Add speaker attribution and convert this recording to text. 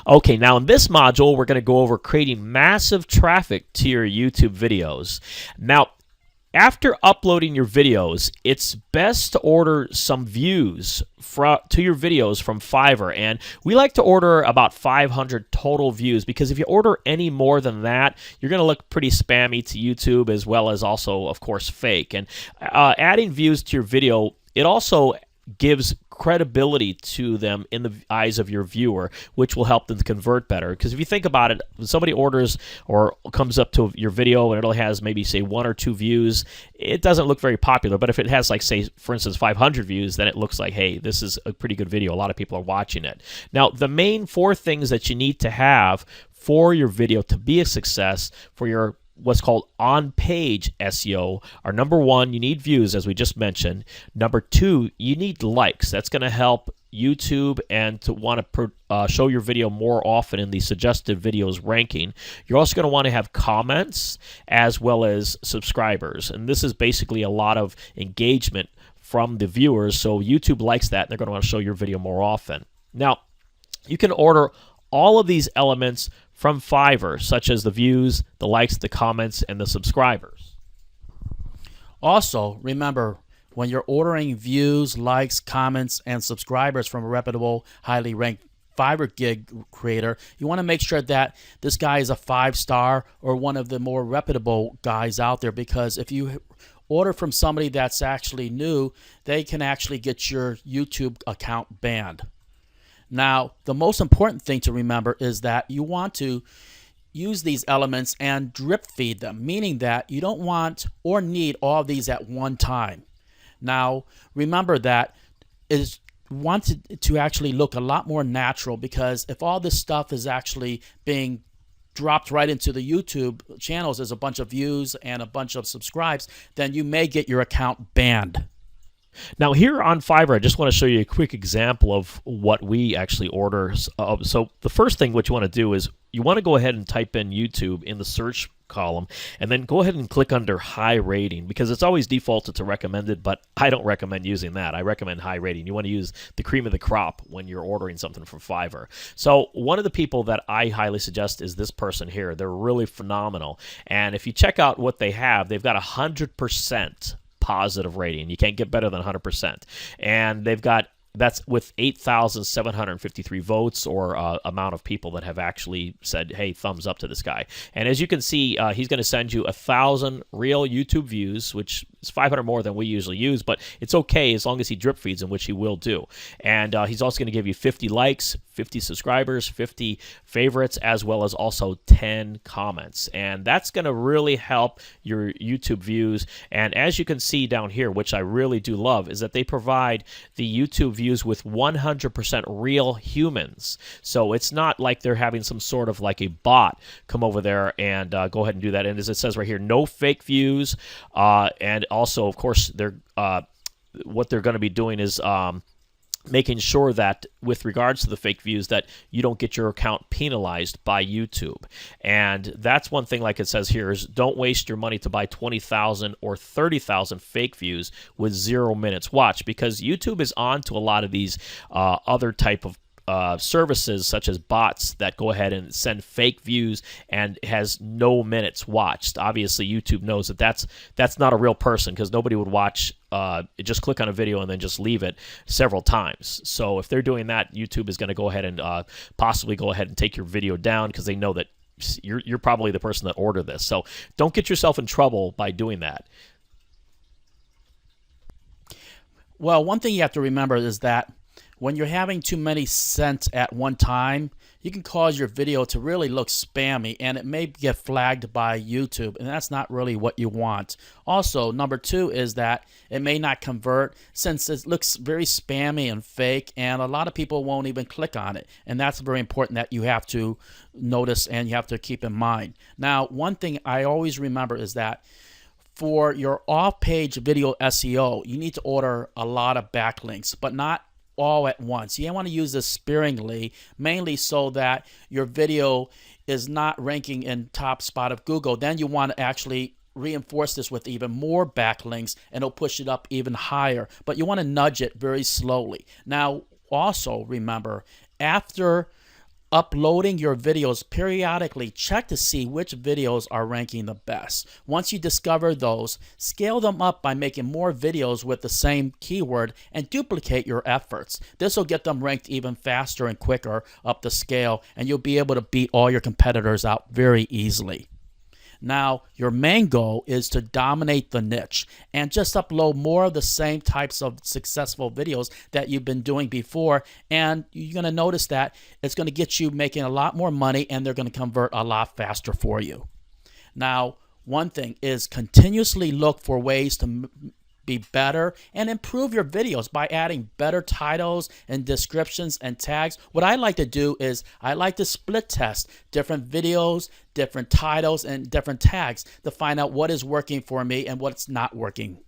Speaker 1: Okay, now in this module, we're going to go over creating massive traffic to your YouTube videos. Now, after uploading your videos, it's best to order some views to your videos from Fiverr. And we like to order about 500 total views, because if you order any more than that, you're going to look pretty spammy to YouTube, as well as also, of course, fake. And adding views to your video, it also gives credibility to them in the eyes of your viewer, which will help them to convert better. Because if you think about it, when somebody orders or comes up to your video and it only has maybe, say, 1 or 2 views, it doesn't look very popular. But if it has, like, say, for instance, 500 views, then it looks like, hey, this is a pretty good video. A lot of people are watching it. Now, the main 4 things that you need to have for your video to be a success for your what's called on-page SEO are: number 1, you need views, as we just mentioned. Number 2, you need likes. That's going to help YouTube and to want to show your video more often in the suggested videos ranking. You're also going to want to have comments as well as subscribers, and this is basically a lot of engagement from the viewers, so YouTube likes that and they're going to want to show your video more often. Now, you can order all of these elements from Fiverr, such as the views, the likes, the comments, and the subscribers.
Speaker 2: Also, remember, when you're ordering views, likes, comments, and subscribers from a reputable, highly ranked Fiverr gig creator, you want to make sure that this guy is a 5-star or one of the more reputable guys out there, because if you order from somebody that's actually new, they can actually get your YouTube account banned. Now, the most important thing to remember is that you want to use these elements and drip feed them, meaning that you don't want or need all of these at one time. Now, remember that it is wanted to actually look a lot more natural, because if all this stuff is actually being dropped right into the YouTube channels as a bunch of views and a bunch of subscribes, then you may get your account banned.
Speaker 1: Now, here on Fiverr, I just want to show you a quick example of what we actually order. So the first thing what you want to do is you want to go ahead and type in YouTube in the search column, and then go ahead and click under high rating, because it's always defaulted to recommended, but I don't recommend using that. I recommend high rating. You want to use the cream of the crop when you're ordering something from Fiverr. So one of the people that I highly suggest is this person here. They're really phenomenal. And if you check out what they have, they've got 100% positive rating. You can't get better than 100%. And they've got, that's with 8,753 votes, or amount of people that have actually said, hey, thumbs up to this guy. And as you can see, he's going to send you 1,000 real YouTube views, which is 500 more than we usually use, but it's okay as long as he drip feeds them, which he will do. And he's also going to give you 50 likes, 50 subscribers, 50 favorites, as well as also 10 comments. And that's going to really help your YouTube views. And as you can see down here, which I really do love, is that they provide the YouTube views with 100% real humans. So it's not like they're having some sort of like a bot come over there and go ahead and do that. And as it says right here, no fake views. And also, of course, they're what they're going to be doing is making sure that with regards to the fake views that you don't get your account penalized by YouTube. And that's one thing, like it says here, is don't waste your money to buy 20,000 or 30,000 fake views with 0 minutes watched, because YouTube is on to a lot of these other type of services, such as bots that go ahead and send fake views and has no minutes watched. Obviously, YouTube knows that that's not a real person, because nobody would watch just click on a video and then just leave it several times. So if they're doing that, YouTube is going to go ahead and possibly go ahead and take your video down, because they know that you're probably the person that ordered this. So don't get yourself in trouble by doing that.
Speaker 2: Well, one thing you have to remember is that when you're having too many sent at one time, you can cause your video to really look spammy, and it may get flagged by YouTube, and that's not really what you want. Also, number 2 is that it may not convert, since it looks very spammy and fake, and a lot of people won't even click on it. And that's very important that you have to notice and you have to keep in mind. Now, one thing I always remember is that for your off-page video SEO, you need to order a lot of backlinks, but not all at once. You want to use this sparingly, mainly so that your video is not ranking in top spot of Google. Then you want to actually reinforce this with even more backlinks, and it'll push it up even higher. But you want to nudge it very slowly. Now, also remember, after uploading your videos periodically, check to see which videos are ranking the best. Once you discover those, scale them up by making more videos with the same keyword and duplicate your efforts. This will get them ranked even faster and quicker up the scale, and you'll be able to beat all your competitors out very easily. Now, your main goal is to dominate the niche and just upload more of the same types of successful videos that you've been doing before. And you're going to notice that it's going to get you making a lot more money, and they're going to convert a lot faster for you. Now, one thing is continuously look for ways to be better and improve your videos by adding better titles and descriptions and tags. What I like to do is I like to split test different videos, different titles, and different tags to find out what is working for me and what's not working